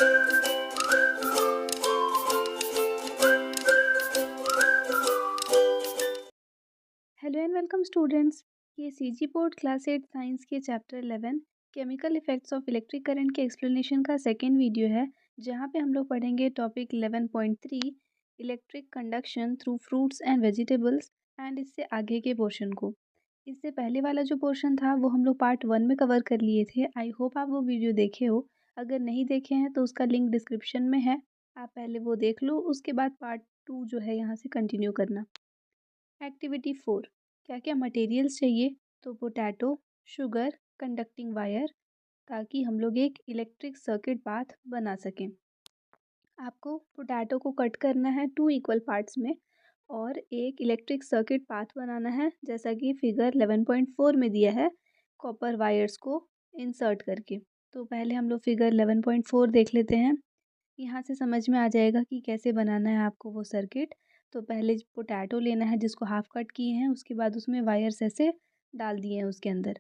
Hello and welcome students. ये CG board class 8 science के chapter 11 chemical effects of electric current के explanation का second video है, जहाँ पे हम लोग पढ़ेंगे topic 11.3 electric conduction through fruits and vegetables and इससे आगे के पोर्शन को। इससे पहले वाला जो पोर्शन था वो हम लोग पार्ट 1 में कवर कर लिए थे। आई होप आप वो वीडियो देखे हो। अगर नहीं देखे हैं तो उसका लिंक डिस्क्रिप्शन में है, आप पहले वो देख लो, उसके बाद पार्ट 2 जो है यहाँ से कंटिन्यू करना। एक्टिविटी 4, क्या क्या मटेरियल्स चाहिए? तो पोटैटो, शुगर, कंडक्टिंग वायर, ताकि हम लोग एक इलेक्ट्रिक सर्किट पाथ बना सकें। आपको पोटैटो को कट करना है 2 इक्वल पार्ट्स में और एक इलेक्ट्रिक सर्किट पाथ बनाना है, जैसा कि फिगर 11.4 में दिया है, कॉपर वायर्स को इंसर्ट करके। तो पहले हम लोग फिगर 11.4 देख लेते हैं। यहाँ से समझ में आ जाएगा कि कैसे बनाना है आपको वो सर्किट। तो पहले पोटैटो लेना है जिसको हाफ कट किए हैं, उसके बाद उसमें वायर्स ऐसे डाल दिए हैं उसके अंदर।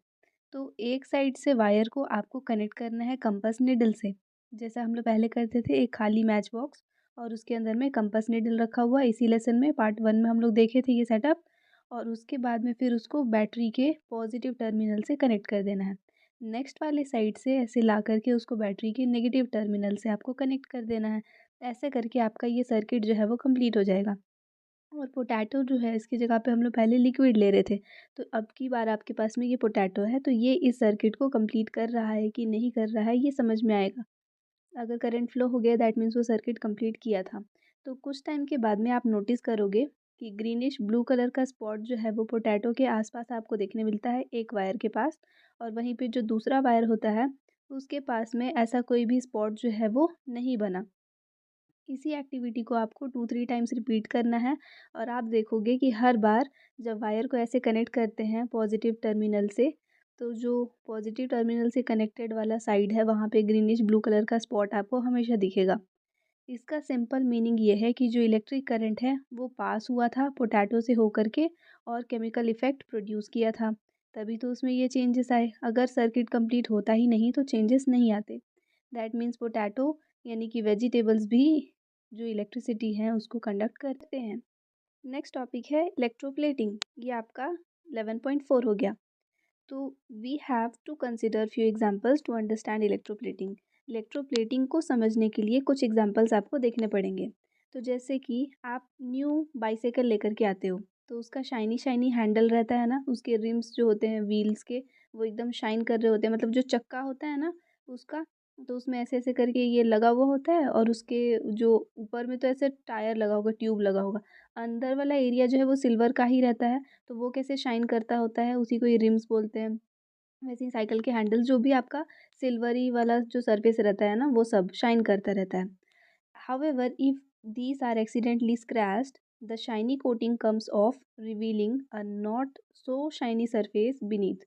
तो एक साइड से वायर को आपको कनेक्ट करना है कंपास निडल से, जैसा हम लोग पहले करते थे, एक खाली मैच बॉक्स और उसके अंदर में कंपास निडल रखा हुआ। इसी लेसन में पार्ट 1 में हम लोग देखे थे ये सेटअप। और उसके बाद में फिर उसको बैटरी के पॉजिटिव टर्मिनल से कनेक्ट कर देना है। नेक्स्ट वाले साइड से ऐसे ला करके उसको बैटरी के नेगेटिव टर्मिनल से आपको कनेक्ट कर देना है। ऐसे करके आपका ये सर्किट जो है वो कंप्लीट हो जाएगा। और पोटैटो जो है, इसकी जगह पे हम लोग पहले लिक्विड ले रहे थे, तो अब की बार आपके पास में ये पोटैटो है, तो ये इस सर्किट को कंप्लीट कर रहा है कि नहीं कर रहा है ये समझ में आएगा। अगर करंट फ्लो हो गया दैट मीन्स वो सर्किट कंप्लीट किया था। तो कुछ टाइम के बाद में आप नोटिस करोगे कि ग्रीनिश ब्लू कलर का स्पॉट जो है वो पोटैटो के आसपास आपको देखने मिलता है एक वायर के पास, और वहीं पे जो दूसरा वायर होता है उसके पास में ऐसा कोई भी स्पॉट जो है वो नहीं बना। इसी एक्टिविटी को आपको 2-3 टाइम्स रिपीट करना है और आप देखोगे कि हर बार जब वायर को ऐसे कनेक्ट करते हैं पॉजिटिव टर्मिनल से, तो जो पॉजिटिव टर्मिनल से कनेक्टेड वाला साइड है वहाँ पे ग्रीनिश ब्लू कलर का स्पॉट आपको हमेशा दिखेगा। इसका सिंपल मीनिंग ये है कि जो इलेक्ट्रिक करंट है वो पास हुआ था पोटैटो से होकर के और केमिकल इफ़ेक्ट प्रोड्यूस किया था, तभी तो उसमें ये चेंजेस आए। अगर सर्किट कंप्लीट होता ही नहीं तो चेंजेस नहीं आते। दैट मीन्स पोटैटो यानी कि वेजिटेबल्स भी जो इलेक्ट्रिसिटी है उसको कंडक्ट करते हैं। नेक्स्ट टॉपिक है इलेक्ट्रोप्लेटिंग। ये आपका 11.4 हो गया। तो we have to consider few examples to understand electroplating. Electroplating को समझने के लिए कुछ एग्जांपल्स आपको देखने पड़ेंगे। तो जैसे कि आप न्यू बाइसाइकिल लेकर के आते हो, तो उसका शाइनी शाइनी हैंडल रहता है ना, उसके रिम्स जो होते हैं व्हील्स के वो एकदम शाइन कर रहे होते हैं, मतलब जो चक्का होता है ना उसका, तो उसमें ऐसे ऐसे करके ये लगा हुआ होता है और उसके जो ऊपर में तो ऐसे टायर लगा होगा, ट्यूब लगा होगा, अंदर वाला एरिया जो है वो सिल्वर का ही रहता है। तो वो कैसे शाइन करता होता है, उसी को ये रिम्स बोलते हैं। वैसे ही साइकिल के हैंडल जो भी आपका सिल्वरी वाला जो सरफेस रहता है ना वो सब शाइन करता रहता है। However if these are accidentally scratched, the shiny coating comes off, revealing a not so shiny surface beneath.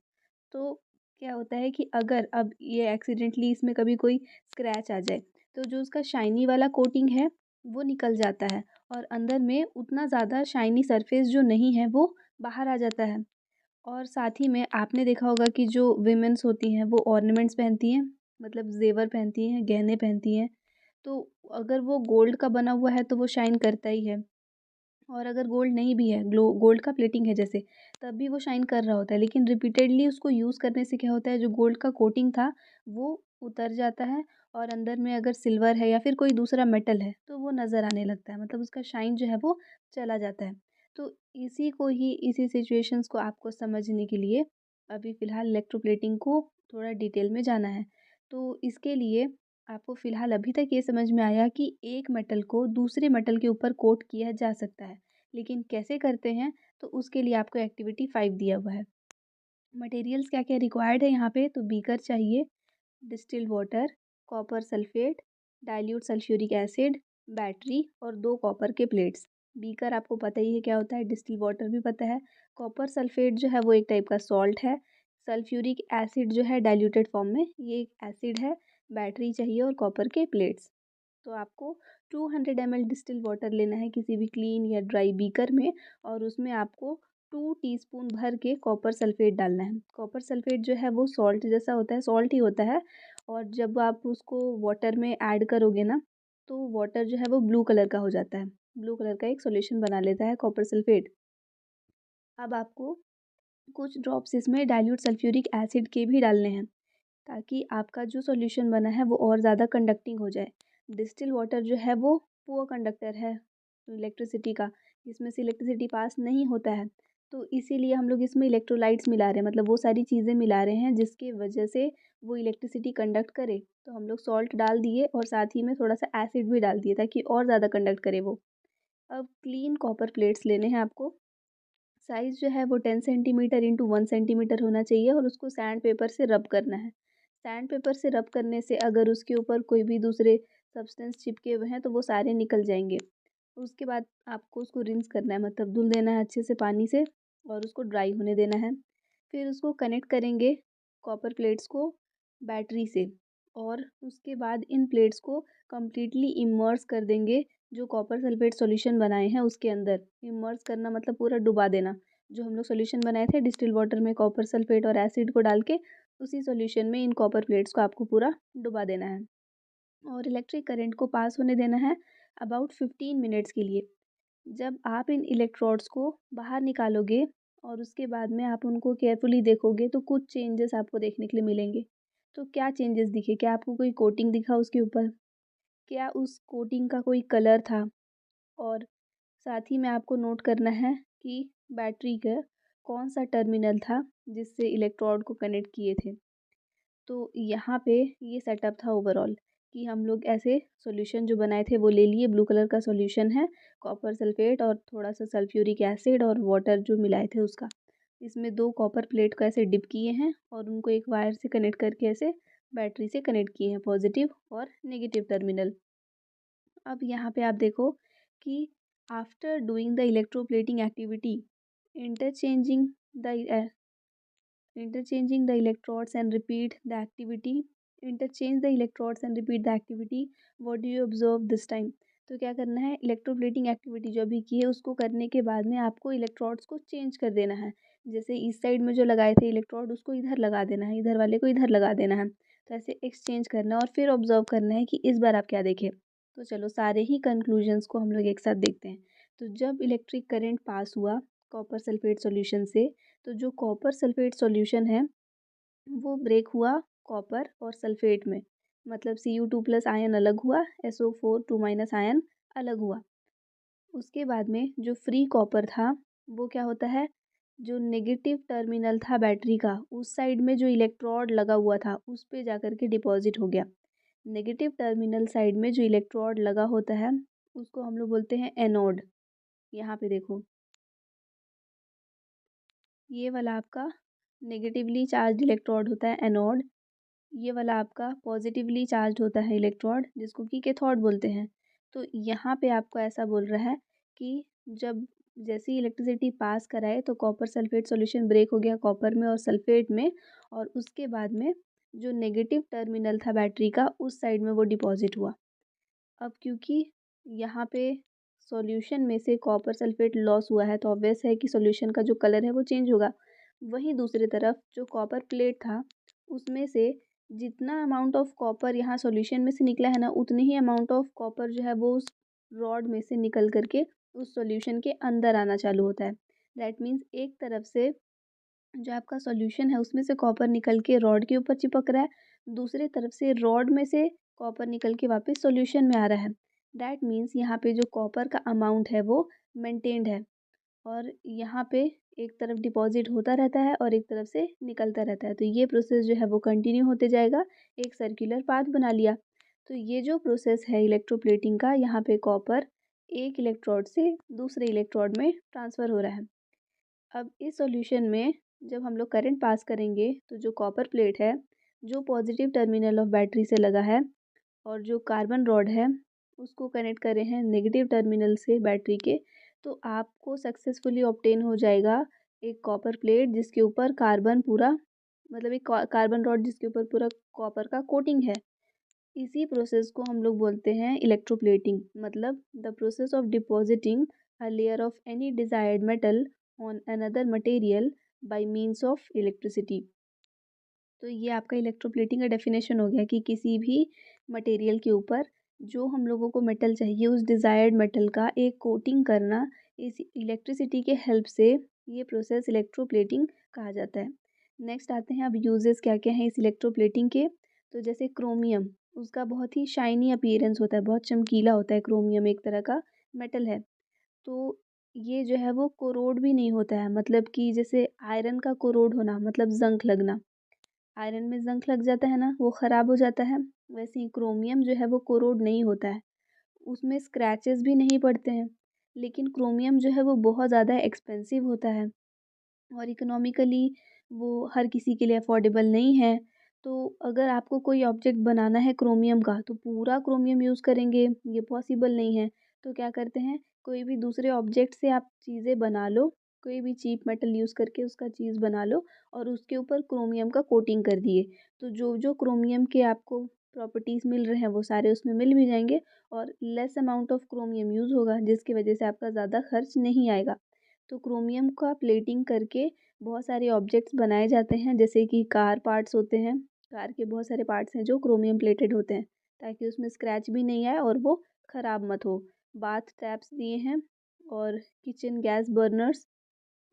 तो क्या होता है कि अगर अब ये एक्सीडेंटली इसमें कभी कोई स्क्रैच आ जाए, तो जो उसका शाइनी वाला कोटिंग है वो निकल जाता है और अंदर में उतना ज़्यादा शाइनी सरफेस जो नहीं है वो बाहर आ जाता है। और साथ ही में आपने देखा होगा कि जो विमेंस होती हैं वो ऑर्नामेंट्स पहनती हैं, मतलब जेवर पहनती हैं, गहने पहनती हैं। तो अगर वो गोल्ड का बना हुआ है तो वो शाइन करता ही है, और अगर गोल्ड नहीं भी है, ग्लो गोल्ड का प्लेटिंग है जैसे, तब भी वो शाइन कर रहा होता है। लेकिन रिपीटेडली उसको यूज़ करने से क्या होता है, जो गोल्ड का कोटिंग था वो उतर जाता है और अंदर में अगर सिल्वर है या फिर कोई दूसरा मेटल है तो वो नज़र आने लगता है, मतलब उसका शाइन जो है वो चला जाता है। तो इसी सिचुएशंस को आपको समझने के लिए अभी फ़िलहाल इलेक्ट्रोप्लेटिंग को थोड़ा डिटेल में जाना है। तो इसके लिए आपको फ़िलहाल अभी तक ये समझ में आया कि एक मेटल को दूसरे मेटल के ऊपर कोट किया जा सकता है, लेकिन कैसे करते हैं, तो उसके लिए आपको एक्टिविटी 5 दिया हुआ है। मटेरियल्स क्या-क्या रिक्वायर्ड है यहाँ पे, तो बीकर चाहिए, distilled water, copper sulphate, dilute sulphuric acid, battery और 2 कॉपर के प्लेट्स। बीकर आपको पता ही है क्या होता है, डिस्टिल्ड वाटर भी पता है। कॉपर सल्फेट जो है वो एक टाइप का सॉल्ट है। सल्फ्यूरिक एसिड जो है डाइल्यूटेड फॉर्म में, ये एक एसिड है। बैटरी चाहिए और कॉपर के प्लेट्स। तो आपको 200 ml डिस्टिल्ड वाटर लेना है किसी भी क्लीन या ड्राई बीकर में, और उसमें आपको 2 टीस्पून भर के कॉपर सल्फेट डालना है। कॉपर सल्फेट जो है वो सॉल्ट जैसा होता है, सॉल्ट ही होता है, और जब आप उसको वाटर में ऐड करोगे ना, तो वाटर जो है वो ब्लू कलर का हो जाता है। ब्लू कलर का एक सॉल्यूशन बना लेता है कॉपर सल्फेट। अब आपको कुछ ड्रॉप्स इसमें डाइल्यूट सल्फ्यूरिक एसिड के भी डालने हैं, ताकि आपका जो सॉल्यूशन बना है वो और ज़्यादा कंडक्टिंग हो जाए। डिस्टिल वाटर जो है वो पुअर कंडक्टर है इलेक्ट्रिसिटी का, इसमें से इलेक्ट्रिसिटी पास नहीं होता है। तो इसीलिए हम लोग इसमें इलेक्ट्रोलाइट्स मिला रहे हैं, मतलब वो सारी चीज़ें मिला रहे हैं जिसकी वजह से वो इलेक्ट्रिसिटी कंडक्ट करे। तो हम लोग सॉल्ट डाल दिए और साथ ही में थोड़ा सा एसिड भी डाल दिए ताकि और ज़्यादा कंडक्ट करे वो। अब क्लीन कॉपर प्लेट्स लेने हैं आपको। साइज़ जो है वो 10 सेंटीमीटर इंटू 1 सेंटीमीटर होना चाहिए और उसको सैंड पेपर से रब करना है। सैंड पेपर से रब करने से अगर उसके ऊपर कोई भी दूसरे सब्सटेंस चिपके हुए हैं तो वो सारे निकल जाएंगे। उसके बाद आपको उसको रिंस करना है, मतलब धुल देना है अच्छे से पानी से और उसको ड्राई होने देना है। फिर उसको कनेक्ट करेंगे कॉपर प्लेट्स को बैटरी से, और उसके बाद इन प्लेट्स को कम्प्लीटली इमर्स कर देंगे जो कॉपर सल्फेट सॉल्यूशन बनाए हैं उसके अंदर। इमर्स करना मतलब पूरा डुबा देना। जो हम लोग सॉल्यूशन बनाए थे डिस्टिल वाटर में कॉपर सल्फेट और एसिड को डाल के, उसी सॉल्यूशन में इन कॉपर प्लेट्स को आपको पूरा डुबा देना है और इलेक्ट्रिक करंट को पास होने देना है अबाउट 15 मिनट्स के लिए। जब आप इन इलेक्ट्रोड्स को बाहर निकालोगे और उसके बाद में आप उनको केयरफुली देखोगे तो कुछ चेंजेस आपको देखने के लिए मिलेंगे। तो क्या चेंजेस दिखे? क्या आपको कोई कोटिंग दिखा उसके ऊपर? क्या उस कोटिंग का कोई कलर था? और साथ ही में आपको नोट करना है कि बैटरी का कौन सा टर्मिनल था जिससे इलेक्ट्रोड को कनेक्ट किए थे। तो यहाँ पे ये सेटअप था ओवरऑल, कि हम लोग ऐसे सॉल्यूशन जो बनाए थे वो ले लिए। ब्लू कलर का सॉल्यूशन है, कॉपर सल्फेट और थोड़ा सा सल्फ्यूरिक एसिड और वाटर जो मिलाए थे उसका। इसमें दो कॉपर प्लेट को ऐसे डिप किए हैं और उनको एक वायर से कनेक्ट करके ऐसे बैटरी से कनेक्ट किए हैं, पॉजिटिव और नेगेटिव टर्मिनल। अब यहाँ पे आप देखो कि after doing the electroplating activity, interchanging the interchanging the electrodes and repeat the activity interchange the electrodes and repeat the activity, what do you observe this time? तो क्या करना है, इलेक्ट्रोप्लेटिंग एक्टिविटी जो अभी की है उसको करने के बाद में आपको इलेक्ट्रोड्स को चेंज कर देना है। जैसे इस साइड में जो लगाए थे इलेक्ट्रोड उसको इधर लगा देना है, इधर वाले को इधर लगा देना है। तो ऐसे एक्सचेंज करना है और फिर ऑब्जर्व करना है कि इस बार आप क्या देखें। तो चलो सारे ही कंक्लूजन्स को हम लोग एक साथ देखते हैं। तो जब इलेक्ट्रिक करंट पास हुआ कॉपर सल्फेट सॉल्यूशन से, तो जो कॉपर सल्फेट सॉल्यूशन है वो ब्रेक हुआ कॉपर और सल्फेट में, मतलब Cu2+ आयन अलग हुआ, SO4 2- आयन अलग हुआ। उसके बाद में जो फ्री कॉपर था वो क्या होता है, जो नेगेटिव टर्मिनल था बैटरी का उस साइड में जो इलेक्ट्रोड लगा हुआ था उस पे जाकर के डिपॉजिट हो गया। नेगेटिव टर्मिनल साइड में जो इलेक्ट्रोड लगा होता है उसको हम लोग बोलते हैं एनोड। यहाँ पे देखो, ये वाला आपका नेगेटिवली चार्ज इलेक्ट्रोड होता है एनोड। ये वाला आपका पॉजिटिवली चार्ज होता है इलेक्ट्रोड जिसको कि कैथोड बोलते हैं। तो यहाँ पे आपको ऐसा बोल रहा है कि जब जैसे ही इलेक्ट्रिसिटी पास कराए तो कॉपर सल्फेट सॉल्यूशन ब्रेक हो गया कॉपर में और सल्फेट में, और उसके बाद में जो नेगेटिव टर्मिनल था बैटरी का उस साइड में वो डिपॉजिट हुआ। अब क्योंकि यहाँ पे सॉल्यूशन में से कॉपर सल्फेट लॉस हुआ है तो ऑब्वियस है कि सॉल्यूशन का जो कलर है वो चेंज होगा। वहीं दूसरी तरफ जो कॉपर प्लेट था उसमें से जितना अमाउंट ऑफ कॉपर यहाँ सॉल्यूशन में से निकला है ना, उतनी ही अमाउंट ऑफ कॉपर जो है वो उस रॉड में से निकल करके उस सॉल्यूशन के अंदर आना चालू होता है। दैट मीन्स एक तरफ से जो आपका सॉल्यूशन है उसमें से कॉपर निकल के रॉड के ऊपर चिपक रहा है, दूसरी तरफ से रॉड में से कॉपर निकल के वापस सॉल्यूशन में आ रहा है। दैट मीन्स यहाँ पे जो कॉपर का अमाउंट है वो मेंटेन्ड है, और यहाँ पे एक तरफ डिपॉजिट होता रहता है और एक तरफ से निकलता रहता है। तो ये प्रोसेस जो है वो कंटिन्यू होते जाएगा, एक सर्कुलर पाथ बना लिया। तो ये जो प्रोसेस है इलेक्ट्रोप्लेटिंग का, यहाँ पे कॉपर एक इलेक्ट्रोड से दूसरे इलेक्ट्रोड में ट्रांसफ़र हो रहा है। अब इस सॉल्यूशन में जब हम लोग करंट पास करेंगे तो जो कॉपर प्लेट है जो पॉजिटिव टर्मिनल ऑफ बैटरी से लगा है और जो कार्बन रॉड है उसको कनेक्ट करे हैं नेगेटिव टर्मिनल से बैटरी के, तो आपको सक्सेसफुली ऑब्टेन हो जाएगा एक कॉपर प्लेट जिसके ऊपर कार्बन पूरा, मतलब एक कार्बन रॉड जिसके ऊपर पूरा कॉपर का कोटिंग है। इसी प्रोसेस को हम लोग बोलते हैं इलेक्ट्रोप्लेटिंग, मतलब the process of depositing a layer of any desired metal on another material by means of electricity. तो ये आपका इलेक्ट्रोप्लेटिंग का डेफिनेशन हो गया कि किसी भी मटेरियल के ऊपर जो हम लोगों को मेटल चाहिए उस डिज़ायर्ड मेटल का एक कोटिंग करना, इस इलेक्ट्रिसिटी के हेल्प से, ये प्रोसेस इलेक्ट्रोप्लेटिंग कहा जाता है। नेक्स्ट आते हैं अब यूजेस क्या क्या हैं इस इलेक्ट्रोप्लेटिंग के। तो जैसे क्रोमियम, उसका बहुत ही शाइनी अपीयरेंस होता है, बहुत चमकीला होता है। क्रोमियम एक तरह का मेटल है। तो ये जो है वो कोरोड भी नहीं होता है, मतलब कि जैसे आयरन का कोरोड होना मतलब ज़ंग लगना, आयरन में ज़ंग लग जाता है ना, वो ख़राब हो जाता है। वैसे ही क्रोमियम जो है वो कोरोड नहीं होता है, उसमें स्क्रैचेस भी नहीं पड़ते हैं। लेकिन क्रोमियम जो है वो बहुत ज़्यादा एक्सपेंसिव होता है और इकोनॉमिकली वो हर किसी के लिए अफोर्डेबल नहीं है। तो अगर आपको कोई ऑब्जेक्ट बनाना है क्रोमियम का, तो पूरा क्रोमियम यूज़ करेंगे, ये पॉसिबल नहीं है। तो क्या करते हैं, कोई भी दूसरे ऑब्जेक्ट से आप चीज़ें बना लो, कोई भी चीप मेटल यूज़ करके उसका चीज़ बना लो और उसके ऊपर क्रोमियम का कोटिंग कर दिए। तो जो जो क्रोमियम के आपको प्रॉपर्टीज़ मिल रहे हैं वो सारे उसमें मिल भी जाएंगे और less amount of chromium use होगा, जिसकी वजह से आपका ज़्यादा खर्च नहीं आएगा। तो क्रोमियम का प्लेटिंग करके बहुत सारे ऑब्जेक्ट्स बनाए जाते हैं, जैसे कि कार पार्ट्स होते हैं, कार के बहुत सारे पार्ट्स हैं जो क्रोमियम प्लेटेड होते हैं, ताकि उसमें स्क्रैच भी नहीं आए और वो ख़राब मत हो। बाथ टैप्स दिए हैं और किचन गैस बर्नर्स,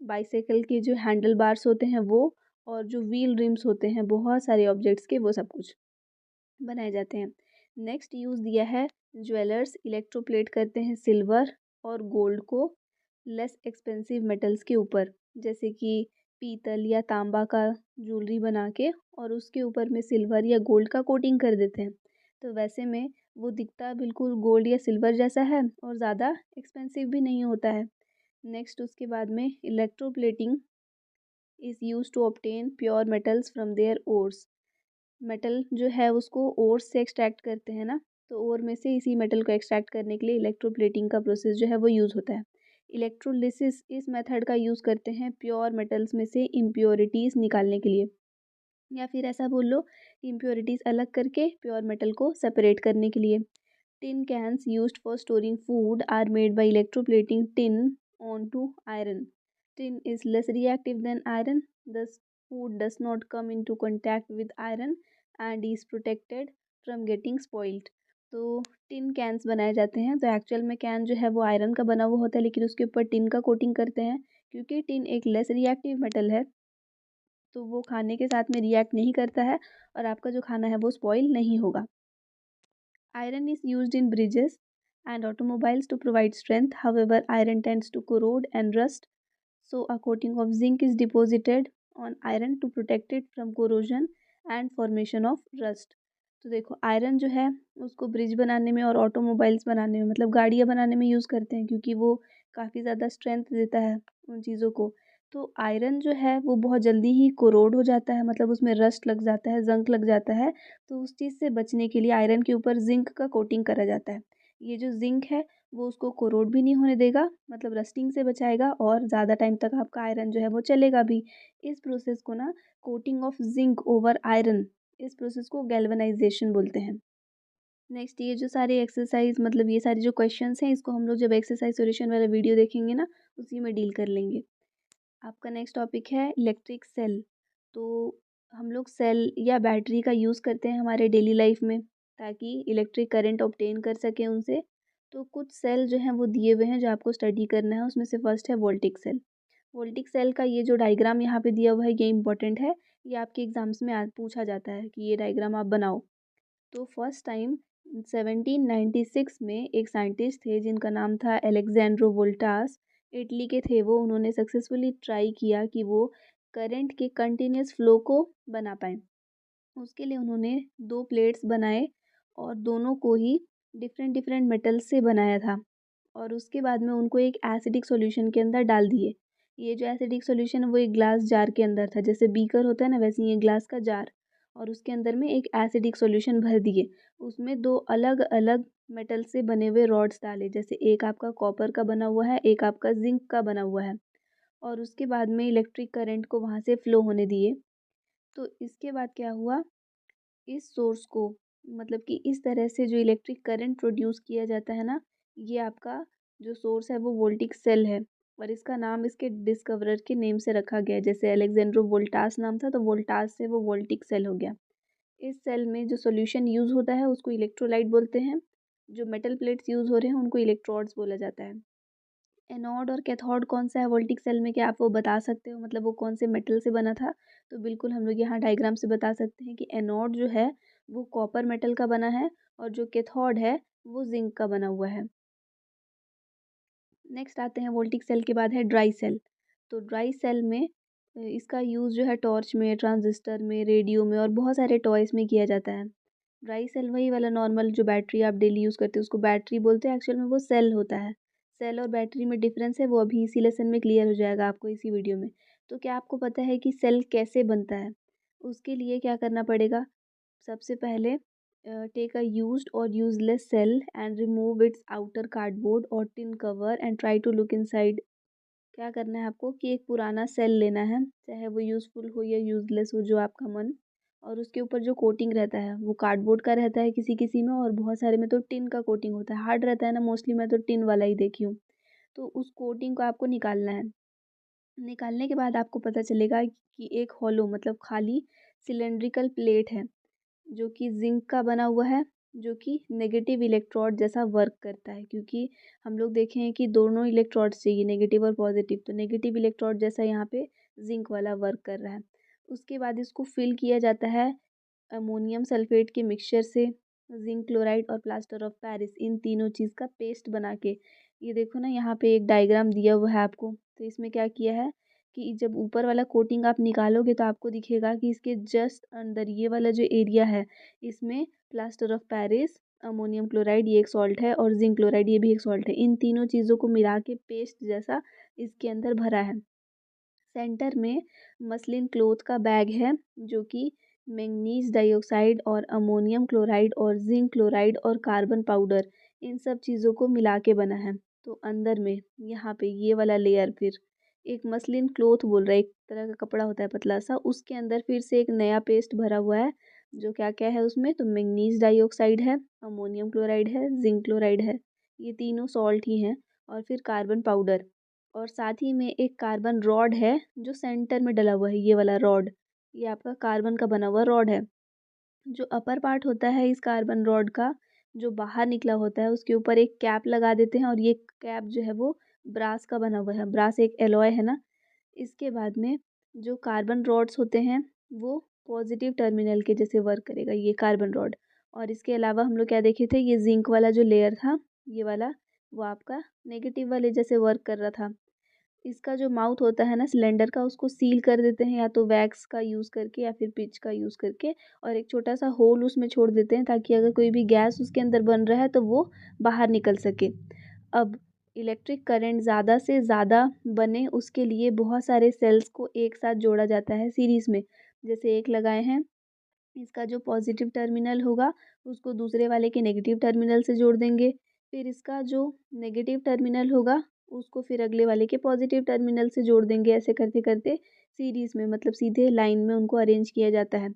बाइसाइकिल के जो हैंडल बार्स होते हैं वो, और जो व्हील रिम्स होते हैं बहुत सारे ऑब्जेक्ट्स के, वो सब कुछ बनाए जाते हैं। नेक्स्ट यूज़ दिया है, ज्वेलर्स इलेक्ट्रोप्लेट करते हैं सिल्वर और गोल्ड को लेस एक्सपेंसिव मेटल्स के ऊपर, जैसे कि पीतल या तांबा का ज्वेलरी बना के और उसके ऊपर में सिल्वर या गोल्ड का कोटिंग कर देते हैं। तो वैसे में वो दिखता बिल्कुल गोल्ड या सिल्वर जैसा है और ज़्यादा एक्सपेंसिव भी नहीं होता है। नेक्स्ट उसके बाद में electroplating is use to obtain pure metals from their ores. Metal जो है उसको ओर से एक्सट्रैक्ट करते हैं ना, तो ओर में से इसी मेटल को एक्सट्रैक्ट करने के लिए इलेक्ट्रोप्लेटिंग का प्रोसेस जो है वो यूज़ होता है। इलेक्ट्रोलिसिस इस मेथड का यूज़ करते हैं प्योर मेटल्स में से इम्प्योरिटीज़ निकालने के लिए, या फिर ऐसा बोल लो, इम्प्योरिटीज़ अलग करके प्योर मेटल को सेपरेट करने के लिए। Tin cans used for storing food are made by electroplating tin onto iron. Tin is less reactive than iron, thus food does not come into contact with iron and is protected from getting spoiled. तो tin cans बनाए जाते हैं, तो actual में can जो है वो iron का बना हुआ होता है, लेकिन उसके ऊपर टिन का कोटिंग करते हैं क्योंकि टिन एक लेस रिएक्टिव मेटल है, तो वो खाने के साथ में रिएक्ट नहीं करता है और आपका जो खाना है वो स्पॉइल नहीं होगा। Iron is used in bridges and automobiles to provide strength. However, iron tends to corrode and rust, so a coating of zinc is deposited on iron to protect it from corrosion and formation of rust. तो देखो iron जो है उसको bridge बनाने में और automobiles बनाने में, मतलब गाड़ियाँ बनाने में यूज़ करते हैं, क्योंकि वो काफ़ी ज़्यादा स्ट्रेंथ देता है उन चीज़ों को। तो आयरन जो है वो बहुत जल्दी ही कोरोड हो जाता है, मतलब उसमें रस्ट लग जाता है, ज़ंग लग जाता है। तो उस चीज़ से बचने के लिए आयरन के ऊपर ज़िंक का कोटिंग करा जाता है। ये जो ज़िंक है वो उसको कोरोड भी नहीं होने देगा, मतलब रस्टिंग से बचाएगा और ज़्यादा टाइम तक आपका आयरन जो है वो चलेगा भी। इस प्रोसेस को ना coating of zinc over iron, इस प्रोसेस को गैल्वेनाइजेशन बोलते हैं। नेक्स्ट ये जो सारे एक्सरसाइज, मतलब ये सारे जो क्वेश्चंस हैं, इसको हम लोग जब एक्सरसाइज सॉल्यूशन वाला वीडियो देखेंगे ना, उसी में डील कर लेंगे। आपका नेक्स्ट टॉपिक है इलेक्ट्रिक सेल। तो हम लोग सेल या बैटरी का यूज़ करते हैं हमारे डेली लाइफ में, ताकि इलेक्ट्रिक करंट ऑब्टेन कर सकें उनसे। तो कुछ सेल जो हैं वो दिए हुए हैं जो आपको स्टडी करना है, उसमें से फर्स्ट है वोल्टिक सेल। वोल्टिक सेल का ये जो डायग्राम यहाँ पे दिया हुआ है ये इंपॉर्टेंट है, ये आपके एग्जाम्स में पूछा जाता है कि ये डायग्राम आप बनाओ। तो फर्स्ट टाइम 1796 में एक साइंटिस्ट थे जिनका नाम था एलेक्जेंड्रो वोल्टास, इटली के थे वो। उन्होंने सक्सेसफुली ट्राई किया कि वो करंट के कंटिन्यूस फ्लो को बना पाएँ। उसके लिए उन्होंने 2 प्लेट्स बनाए और दोनों को ही डिफरेंट डिफरेंट मेटल से बनाया था, और उसके बाद में उनको एक एसिडिक सॉल्यूशन के अंदर डाल दिए। ये जो एसिडिक सॉल्यूशन है वो एक ग्लास जार के अंदर था, जैसे बीकर होता है ना वैसे ये ग्लास का जार, और उसके अंदर में एक एसिडिक सॉल्यूशन भर दिए। उसमें 2 अलग-अलग मेटल से बने हुए रॉड्स डाले, जैसे एक आपका कॉपर का बना हुआ है, एक आपका ज़िंक का बना हुआ है, और उसके बाद में इलेक्ट्रिक करंट को वहाँ से फ्लो होने दिए। तो इसके बाद क्या हुआ, इस सोर्स को, मतलब कि इस तरह से जो इलेक्ट्रिक करंट प्रोड्यूस किया जाता है ना, ये आपका जो सोर्स है वो वोल्टिक सेल है। और इसका नाम इसके डिस्कवरर के नेम से रखा गया है। जैसे अलेक्जेंड्रो वोल्टास नाम था तो वोल्टास से वो वोल्टिक सेल हो गया। इस सेल में जो सॉल्यूशन यूज़ होता है उसको इलेक्ट्रोलाइट बोलते हैं। जो मेटल प्लेट्स यूज़ हो रहे हैं उनको इलेक्ट्रोड्स बोला जाता है। एनोड और कैथोड कौन सा है वोल्टिक सेल में, क्या आप वो बता सकते हो, मतलब वो कौन से मेटल से बना था? तो बिल्कुल हम लोग यहाँ डायग्राम से बता सकते हैं कि एनोड जो है वो कॉपर मेटल का बना है और जो कैथोड है वो जिंक का बना हुआ है। नेक्स्ट आते हैं वोल्टिक सेल के बाद है ड्राई सेल। तो ड्राई सेल में इसका यूज़ जो है टॉर्च में, ट्रांजिस्टर में, रेडियो में और बहुत सारे टॉयज़ में किया जाता है। ड्राई सेल वही वाला नॉर्मल जो बैटरी आप डेली यूज़ करते हो उसको बैटरी बोलते हैं, एक्चुअल में वो सेल होता है। सेल और बैटरी में डिफरेंस है, वो अभी इसी लेसन में क्लियर हो जाएगा आपको इसी वीडियो में। तो क्या आपको पता है कि सेल कैसे बनता है? उसके लिए क्या करना पड़ेगा? सबसे पहले टेक अ यूज्ड और useless cell and remove its outer cardboard और tin cover and try to look inside. क्या करना है आपको कि एक पुराना सेल लेना है, चाहे वो यूज़फुल हो या यूज़लेस हो, जो आपका मन, और उसके ऊपर जो कोटिंग रहता है वो कार्डबोर्ड का रहता है किसी किसी में, और बहुत सारे में तो टिन का कोटिंग होता है, हार्ड रहता है ना मोस्टली, मैं तो टिन वाला ही देखी हूँ। तो उस कोटिंग को आपको निकालना है। निकालने के बाद आपको पता चलेगा कि एक हॉलो मतलब खाली सिलेंड्रिकल प्लेट है जो कि जिंक का बना हुआ है, जो कि नेगेटिव इलेक्ट्रोड जैसा वर्क करता है, क्योंकि हम लोग देखे हैं कि दोनों इलेक्ट्रोड्स चाहिए, नेगेटिव और पॉजिटिव, तो नेगेटिव इलेक्ट्रोड जैसा यहाँ पे जिंक वाला वर्क कर रहा है। उसके बाद इसको फिल किया जाता है अमोनियम सल्फेट के मिक्सचर से, जिंक क्लोराइड और प्लास्टर ऑफ पेरिस, इन तीनों चीज़ का पेस्ट बना के। ये देखो ना यहाँ पे एक डायग्राम दिया हुआ है आपको, तो इसमें क्या किया है कि जब ऊपर वाला कोटिंग आप निकालोगे तो आपको दिखेगा कि इसके जस्ट अंदर ये वाला जो एरिया है इसमें plaster of Paris, ammonium chloride ये एक सॉल्ट है और जिंक क्लोराइड ये भी एक सॉल्ट है, इन तीनों चीज़ों को मिला के पेस्ट जैसा इसके अंदर भरा है। सेंटर में मसलिन क्लॉथ का बैग है जो कि मैंगनीज डाइऑक्साइड और अमोनियम क्लोराइड और जिंक क्लोराइड और कार्बन पाउडर, इन सब चीज़ों को मिला के बना है। तो अंदर में यहाँ पे ये वाला लेयर फिर एक मसलिन क्लॉथ बोल रहा है, एक तरह का कपड़ा होता है पतला सा, उसके अंदर फिर से एक नया पेस्ट भरा हुआ है। जो क्या क्या है उसमें, तो मैंगनीज डाइऑक्साइड है, अमोनियम क्लोराइड है, जिंक क्लोराइड है, ये तीनों सॉल्ट ही हैं, और फिर कार्बन पाउडर, और साथ ही में एक कार्बन रॉड है जो सेंटर में डला हुआ है, ये वाला रॉड, ये आपका कार्बन का बना हुआ रॉड है। जो अपर पार्ट होता है इस कार्बन रॉड का, जो बाहर निकला होता है, उसके ऊपर एक कैप लगा देते हैं, और ये कैप जो है वो ब्रास का बना हुआ है, ब्रास एक एलॉय है ना। इसके बाद में जो कार्बन रॉड्स होते हैं वो पॉजिटिव टर्मिनल के जैसे वर्क करेगा ये कार्बन रॉड। और इसके अलावा हम लोग क्या देखे थे, ये जिंक वाला जो लेयर था ये वाला, वो आपका नेगेटिव वाले जैसे वर्क कर रहा था। इसका जो माउथ होता है ना सिलेंडर का, उसको सील कर देते हैं या तो वैक्स का यूज़ करके या फिर पिच का यूज़ करके, और एक छोटा सा होल उसमें छोड़ देते हैं ताकि अगर कोई भी गैस उसके अंदर बन रहा है तो वो बाहर निकल सके। अब इलेक्ट्रिक करंट ज़्यादा से ज़्यादा बने उसके लिए बहुत सारे सेल्स को एक साथ जोड़ा जाता है सीरीज़ में। जैसे एक लगाए हैं, इसका जो पॉजिटिव टर्मिनल होगा उसको दूसरे वाले के नेगेटिव टर्मिनल से जोड़ देंगे, फिर इसका जो नेगेटिव टर्मिनल होगा उसको फिर अगले वाले के पॉजिटिव टर्मिनल से जोड़ देंगे, ऐसे करते करते सीरीज़ में, मतलब सीधे लाइन में उनको अरेंज किया जाता है।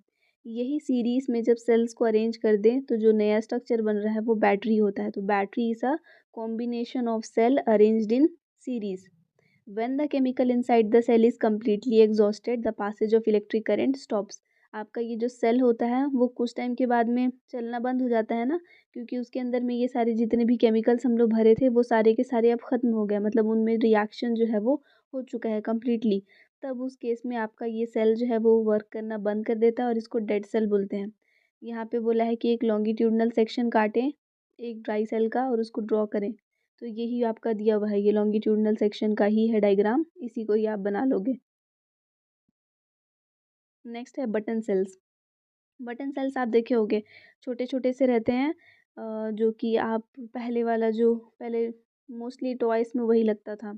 यही सीरीज़ में जब सेल्स को अरेंज कर दें तो जो नया स्ट्रक्चर बन रहा है वो बैटरी होता है। तो battery is a combination of cell arranged in series. When the chemical inside the cell is completely exhausted, the passage of electric current stops. आपका ये जो सेल होता है वो कुछ टाइम के बाद में चलना बंद हो जाता है ना, क्योंकि उसके अंदर में ये सारे जितने भी केमिकल्स हम लोग भरे थे वो सारे के सारे अब ख़त्म हो गए, मतलब उनमें रिएक्शन जो है वो हो चुका है कम्प्लीटली। तब उस केस में आपका ये सेल जो है वो वर्क करना बंद कर देता है और इसको डेड सेल बोलते हैं। यहाँ पे बोला है कि एक लॉन्गिट्यूडनल सेक्शन काटें एक ड्राई सेल का और उसको ड्रॉ करें। तो यही आपका दिया हुआ है, ये लॉन्गिट्यूडनल सेक्शन का ही है डायग्राम, इसी को ही आप बना लोगे। नेक्स्ट है बटन सेल्स। बटन सेल्स आप देखे होंगे, छोटे छोटे से रहते हैं, जो कि आप पहले वाला जो पहले मोस्टली टॉयस में वही लगता था।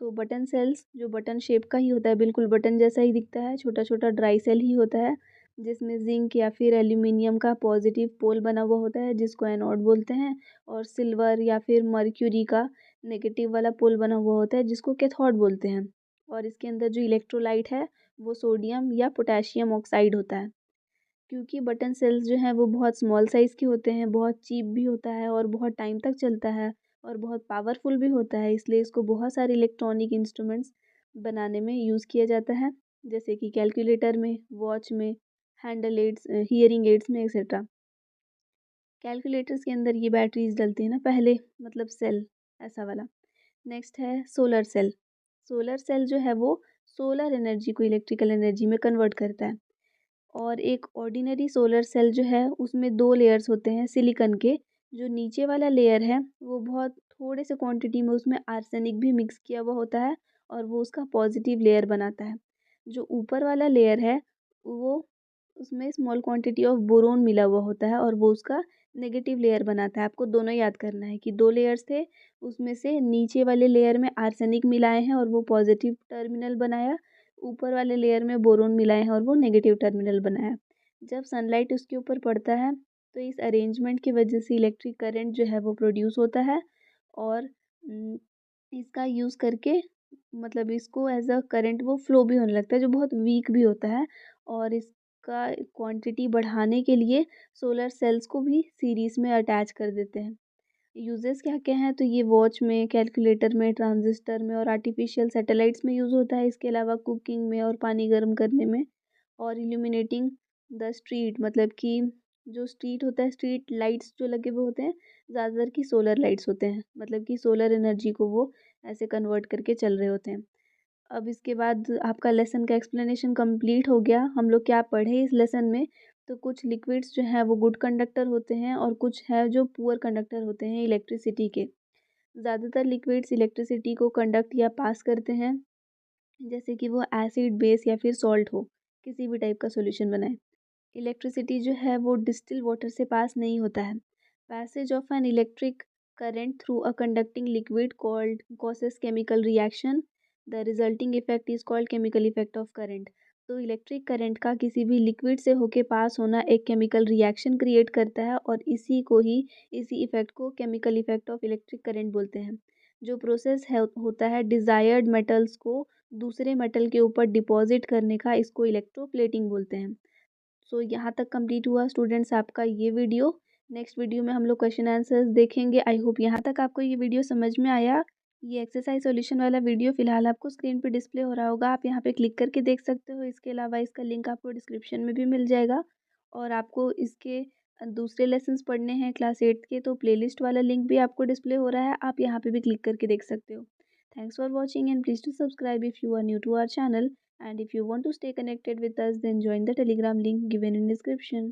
तो बटन सेल्स जो बटन शेप का ही होता है, बिल्कुल बटन जैसा ही दिखता है, छोटा छोटा ड्राई सेल ही होता है, जिसमें जिंक या फिर एल्यूमिनियम का पॉजिटिव पोल बना हुआ होता है जिसको एनोड बोलते हैं, और सिल्वर या फिर मर्क्यूरी का नेगेटिव वाला पोल बना हुआ होता है जिसको कैथोड बोलते हैं। और इसके अंदर जो इलेक्ट्रोलाइट है वो सोडियम या पोटेशियम ऑक्साइड होता है। क्योंकि बटन सेल्स जो हैं वो बहुत स्मॉल साइज़ के होते हैं, बहुत चीप भी होता है और बहुत टाइम तक चलता है, और बहुत पावरफुल भी होता है, इसलिए इसको बहुत सारे इलेक्ट्रॉनिक इंस्ट्रूमेंट्स बनाने में यूज़ किया जाता है, जैसे कि कैलकुलेटर में, वॉच में, हैंडल एड्स, हियरिंग एड्स में एक्सेट्रा। कैलकुलेटर्स के अंदर ये बैटरीज डलती है ना पहले, मतलब सेल ऐसा वाला। नेक्स्ट है सोलर सेल। सोलर सेल जो है वो सोलर एनर्जी को इलेक्ट्रिकल एनर्जी में कन्वर्ट करता है। और एक ऑर्डिनरी सोलर सेल जो है उसमें 2 लेयर्स होते हैं सिलिकॉन के। जो नीचे वाला लेयर है वो बहुत थोड़े से क्वांटिटी में उसमें आर्सेनिक भी मिक्स किया हुआ होता है और वो उसका पॉजिटिव लेयर बनाता है। जो ऊपर वाला लेयर है वो उसमें स्मॉल क्वांटिटी ऑफ बोरोन मिला हुआ होता है और वो उसका नेगेटिव लेयर बनाता है। आपको दोनों याद करना है कि 2 लेयर्स थे, उसमें से नीचे वाले लेयर में आर्सेनिक मिलाए हैं और वो पॉजिटिव टर्मिनल बनाया, ऊपर वाले लेयर में बोरोन मिलाए हैं और वो नेगेटिव टर्मिनल बनाया। जब सनलाइट उसके ऊपर पड़ता है तो इस अरेंजमेंट की वजह से इलेक्ट्रिक करंट जो है वो प्रोड्यूस होता है। और इसका यूज़ करके मतलब इसको एज अ करंट वो फ्लो भी होने लगता है, जो बहुत वीक भी होता है। और इसका क्वांटिटी बढ़ाने के लिए सोलर सेल्स को भी सीरीज में अटैच कर देते हैं। यूजेस क्या क्या हैं, तो ये वॉच में, कैलकुलेटर में, ट्रांजिस्टर में और आर्टिफिशियल सैटेलाइट्स में यूज़ होता है। इसके अलावा कुकिंग में और पानी गर्म करने में, और इल्यूमिनेटिंग द स्ट्रीट, मतलब कि जो स्ट्रीट होता है, स्ट्रीट लाइट्स जो लगे हुए होते हैं, ज़्यादातर की सोलर लाइट्स होते हैं, मतलब कि सोलर एनर्जी को वो ऐसे कन्वर्ट करके चल रहे होते हैं। अब इसके बाद आपका लेसन का एक्सप्लेनेशन कंप्लीट हो गया। हम लोग क्या पढ़े इस लेसन में, तो कुछ लिक्विड्स जो हैं वो गुड कंडक्टर होते हैं और कुछ है जो पुअर कंडक्टर होते हैं इलेक्ट्रिसिटी के। ज़्यादातर लिक्विड्स इलेक्ट्रिसिटी को कंडक्ट या पास करते हैं, जैसे कि वो एसिड, बेस या फिर सॉल्ट हो, किसी भी टाइप का सॉल्यूशन बनाए। इलेक्ट्रिसिटी जो है वो डिस्टिल वाटर से पास नहीं होता है। Passage of an electric current through a conducting liquid called causes chemical reaction. The resulting effect is called chemical effect of current. तो इलेक्ट्रिक करंट का किसी भी लिक्विड से होके पास होना एक केमिकल रिएक्शन क्रिएट करता है और इसी इफेक्ट को chemical effect of electric current बोलते हैं। जो प्रोसेस है होता है डिज़ायर्ड मेटल्स को दूसरे मेटल के ऊपर डिपॉजिट करने का, इसको इलेक्ट्रोप्लेटिंग बोलते हैं। सो यहाँ तक कंप्लीट हुआ स्टूडेंट्स आपका ये वीडियो। नेक्स्ट वीडियो में हम लोग क्वेश्चन आंसर्स देखेंगे। आई होप यहाँ तक आपको ये वीडियो समझ में आया। ये एक्सरसाइज सॉल्यूशन वाला वीडियो फिलहाल आपको स्क्रीन पे डिस्प्ले हो रहा होगा, आप यहाँ पे क्लिक करके देख सकते हो। इसके अलावा इसका लिंक आपको डिस्क्रिप्शन में भी मिल जाएगा। और आपको इसके दूसरे लेसन्स पढ़ने हैं क्लास 8 के, तो प्लेलिस्ट वाला लिंक भी आपको डिस्प्ले हो रहा है, आप यहाँ पे भी क्लिक करके देख सकते हो। Thanks for watching and please to subscribe if you are new to our channel. And if you want to stay connected with us, then join the Telegram link given in description.